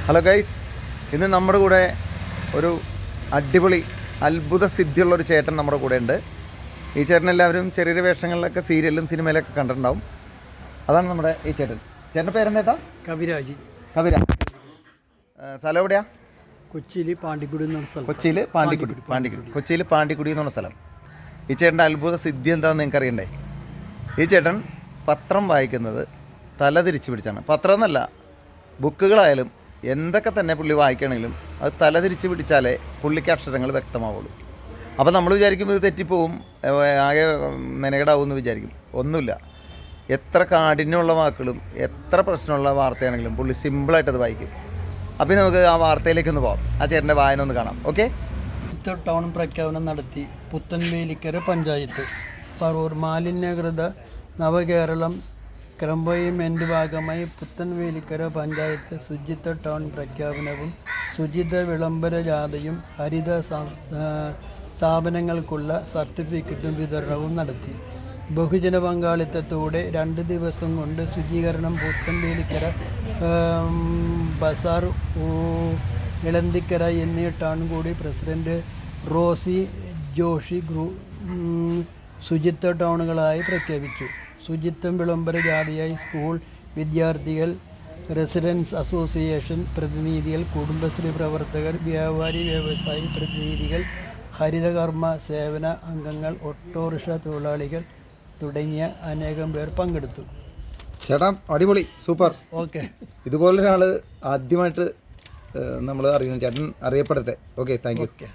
Hello guys, ഇന്ന് നമ്മുടെ കൂടെ ഒരു അടിപൊളി അത്ഭുത സിദ്ധിയുള്ളൊരു ചേട്ടൻ നമ്മുടെ കൂടെ ഉണ്ട്. ഈ ചേട്ടൻ എല്ലാവരും ചെറിയ വേഷങ്ങളിലൊക്കെ സീരിയലിലും സിനിമയിലൊക്കെ കണ്ടിട്ടുണ്ടാവും. അതാണ് നമ്മുടെ ഈ ചേട്ടൻ. ചേട്ടൻ്റെ പേരെന്തേട്ടാ? കവിരാജ്. സ്ഥലം എവിടെയാ? കൊച്ചിയിൽ പാണ്ടിക്കുടി എന്ന് പറഞ്ഞ സ്ഥലം. കൊച്ചിയിൽ പാണ്ടിക്കുടി എന്ന് പറഞ്ഞ സ്ഥലം. ഈ ചേട്ടൻ്റെ അത്ഭുത സിദ്ധി എന്താണെന്ന് നിങ്ങൾക്ക് അറിയണ്ടേ? ഈ ചേട്ടൻ പത്രം വായിക്കുന്നത് തല തിരിച്ച് പിടിച്ചാണ്. പത്രം എന്നല്ല, ബുക്കുകളായാലും എന്തൊക്കെ തന്നെ പുള്ളി വായിക്കണമെങ്കിലും അത് തല തിരിച്ച് പിടിച്ചാലേ പുള്ളിക്ക് അക്ഷരങ്ങൾ വ്യക്തമാവുള്ളൂ. അപ്പോൾ നമ്മൾ വിചാരിക്കും ഇത് തെറ്റിപ്പോവും, ആകെ മെനകേടാവും എന്ന് വിചാരിക്കും. ഒന്നുമില്ല. എത്ര കാഠിന്യമുള്ള വാക്കുകളും എത്ര പ്രശ്നമുള്ള വാർത്തയാണെങ്കിലും പുള്ളി സിമ്പിളായിട്ടത് വായിക്കും. അപ്പോൾ നമുക്ക് ആ വാർത്തയിലേക്കൊന്ന് പോകാം. ആ ചേട്ടൻ്റെ വായന ഒന്ന് കാണാം. ഓക്കെ. ടൗൺ പ്രഖ്യാപനം നടത്തി. പുത്തൻവേലിക്കര പഞ്ചായത്ത് പറവൂർ മാലിന്യകൃത നവകേരളം ക്രമീകരണത്തിൻ്റെ ഭാഗമായി പുത്തൻവേലിക്കര പഞ്ചായത്ത് ശുചിത്വ ടൗൺ പ്രഖ്യാപനവും ശുചിത്വ വിളംബര ജാഥയും ഹരിത സ്ഥാപനങ്ങൾക്കുള്ള സർട്ടിഫിക്കറ്റും വിതരണവും നടത്തി. ബഹുജന പങ്കാളിത്തത്തോടെ 2 ദിവസം കൊണ്ട് ശുചീകരണം പുത്തൻവേലിക്കര, ബസാർ, ഇളന്തിക്കര എന്നീ ടൗൺ കൂടി പ്രസിഡന്റ് റോസി ജോഷി ശുചിത്വ ടൗണുകളായി പ്രഖ്യാപിച്ചു. ശുചിത്വം വിളംബര ജാഥയായി സ്കൂൾ വിദ്യാർത്ഥികൾ, റെസിഡൻസ് അസോസിയേഷൻ പ്രതിനിധികൾ, കുടുംബശ്രീ പ്രവർത്തകർ, വ്യാപാരി വ്യവസായി പ്രതിനിധികൾ, ഹരിതകർമ്മ സേവന അംഗങ്ങൾ, ഓട്ടോറിക്ഷ തൊഴിലാളികൾ തുടങ്ങിയ അനേകം പേർ പങ്കെടുത്തു. ചേട്ടാ അടിപൊളി, സൂപ്പർ. ഓക്കെ, ഇതുപോലൊരാൾ ആദ്യമായിട്ട് നമ്മൾ അറിയണം. ചേട്ടൻ അറിയപ്പെടട്ടെ. Okay, thank you.